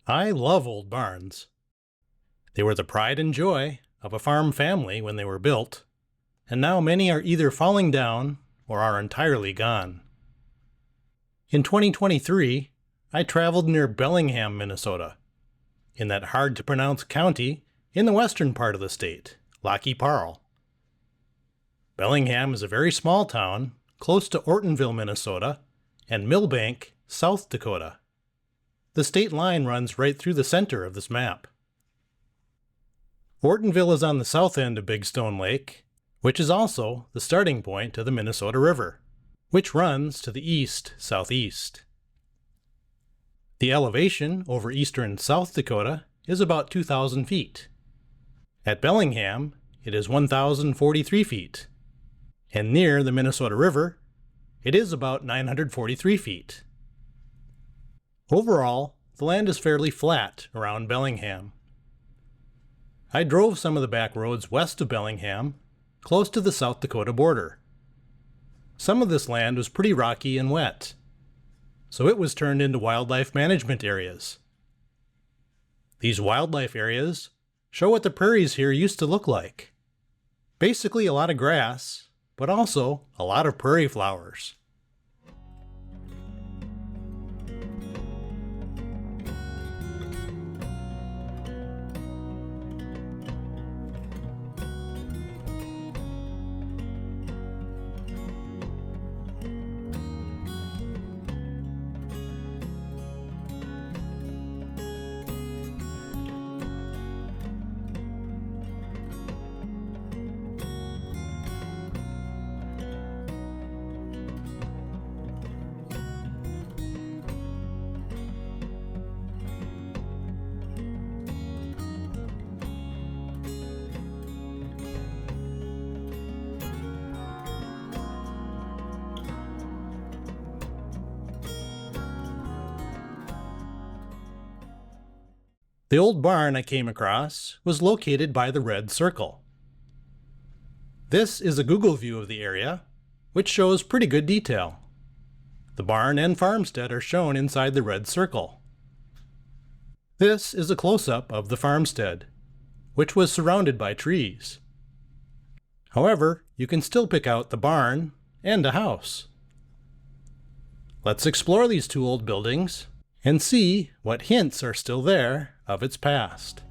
I love old barns. They were the pride and joy of a farm family when they were built, and now many are either falling down or are entirely gone. In 2023, I traveled near Bellingham, Minnesota, in that hard-to-pronounce county in the western part of the state, Parle. Bellingham is a very small town close to Ortonville, Minnesota, and Milbank, South Dakota. The state line runs right through the center of this map. Ortonville is on the south end of Big Stone Lake, which is also the starting point of the Minnesota River, which runs to the east-southeast. The elevation over eastern South Dakota is about 2,000 feet. At Bellingham, it is 1,043 feet, and near the Minnesota River, it is about 943 feet. Overall, the land is fairly flat around Bellingham. I drove some of the back roads west of Bellingham, close to the South Dakota border. Some of this land was pretty rocky and wet, so it was turned into wildlife management areas. These wildlife areas show what the prairies here used to look like. Basically a lot of grass, but also a lot of prairie flowers. The old barn I came across was located by the red circle. This is a Google view of the area, which shows pretty good detail. The barn and farmstead are shown inside the red circle. This is a close-up of the farmstead, which was surrounded by trees. However, you can still pick out the barn and a house. Let's explore these two old buildings and see what hints are still there of its past.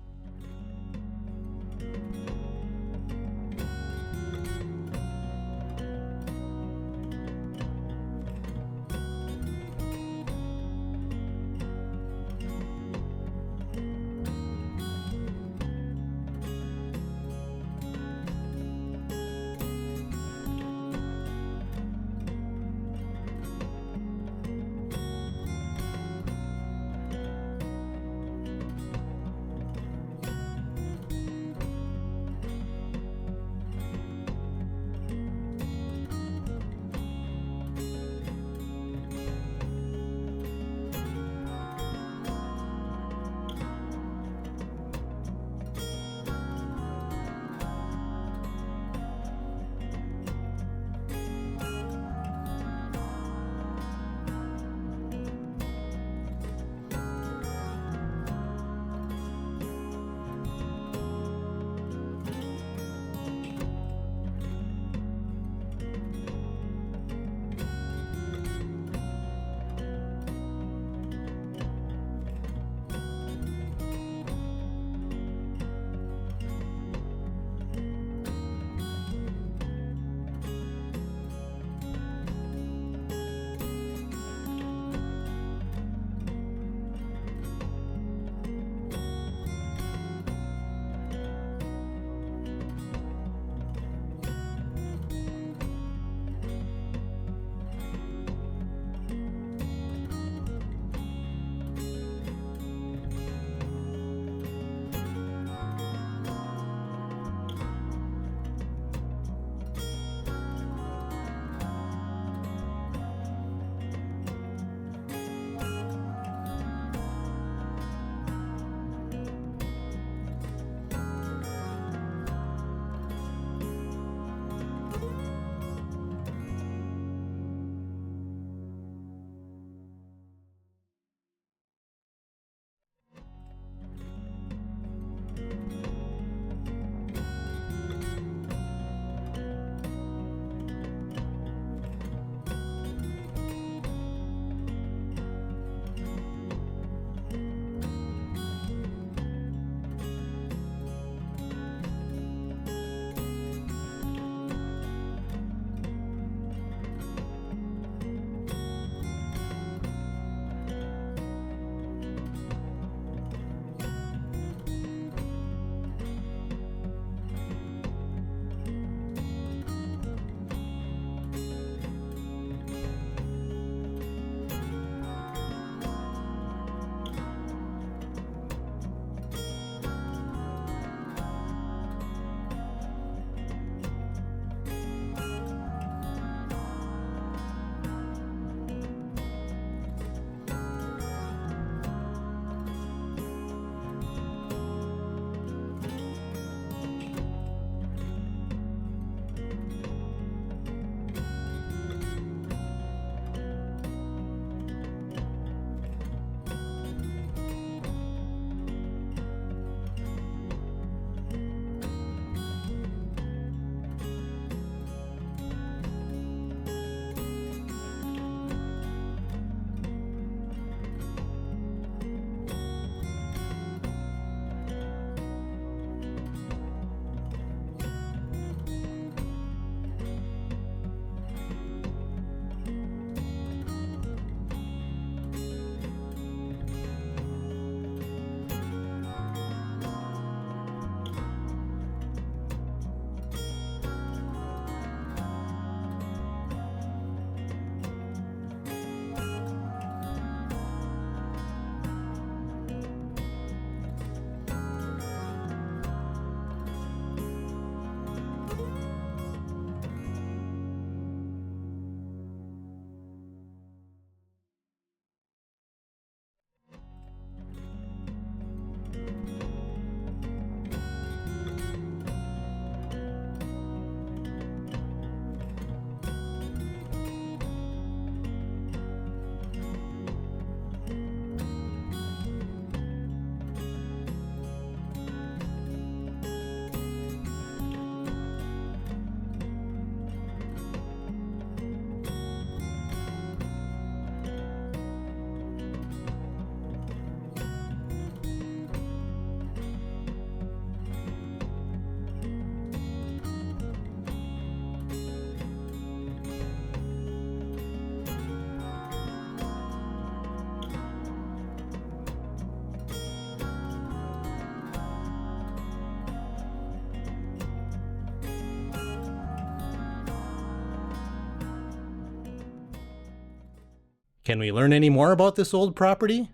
Can we learn any more about this old property?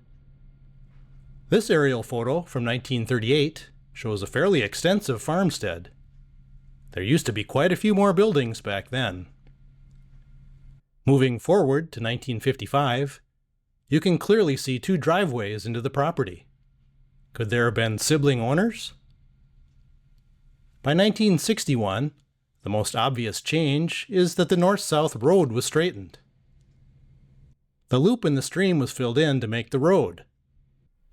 This aerial photo from 1938 shows a fairly extensive farmstead. There used to be quite a few more buildings back then. Moving forward to 1955, you can clearly see two driveways into the property. Could there have been sibling owners? By 1961, the most obvious change is that the north-south road was straightened. The loop in the stream was filled in to make the road,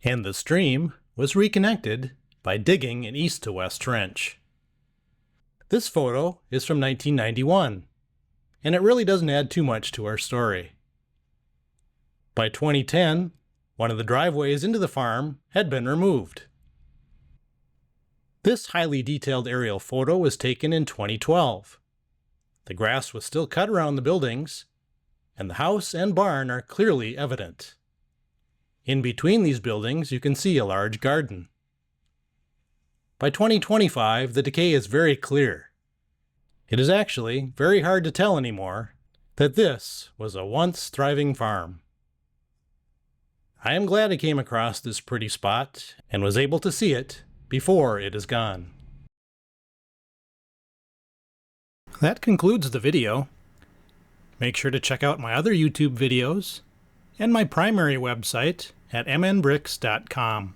and the stream was reconnected by digging an east to west trench. This photo is from 1991, and it really doesn't add too much to our story. By 2010, one of the driveways into the farm had been removed. This highly detailed aerial photo was taken in 2012. The grass was still cut around the buildings, and the house and barn are clearly evident. In between these buildings, you can see a large garden. By 2025, the decay is very clear. It is actually very hard to tell anymore that this was a once thriving farm. I am glad I came across this pretty spot and was able to see it before it is gone. That concludes the video. Make sure to check out my other YouTube videos and my primary website at mnbricks.com.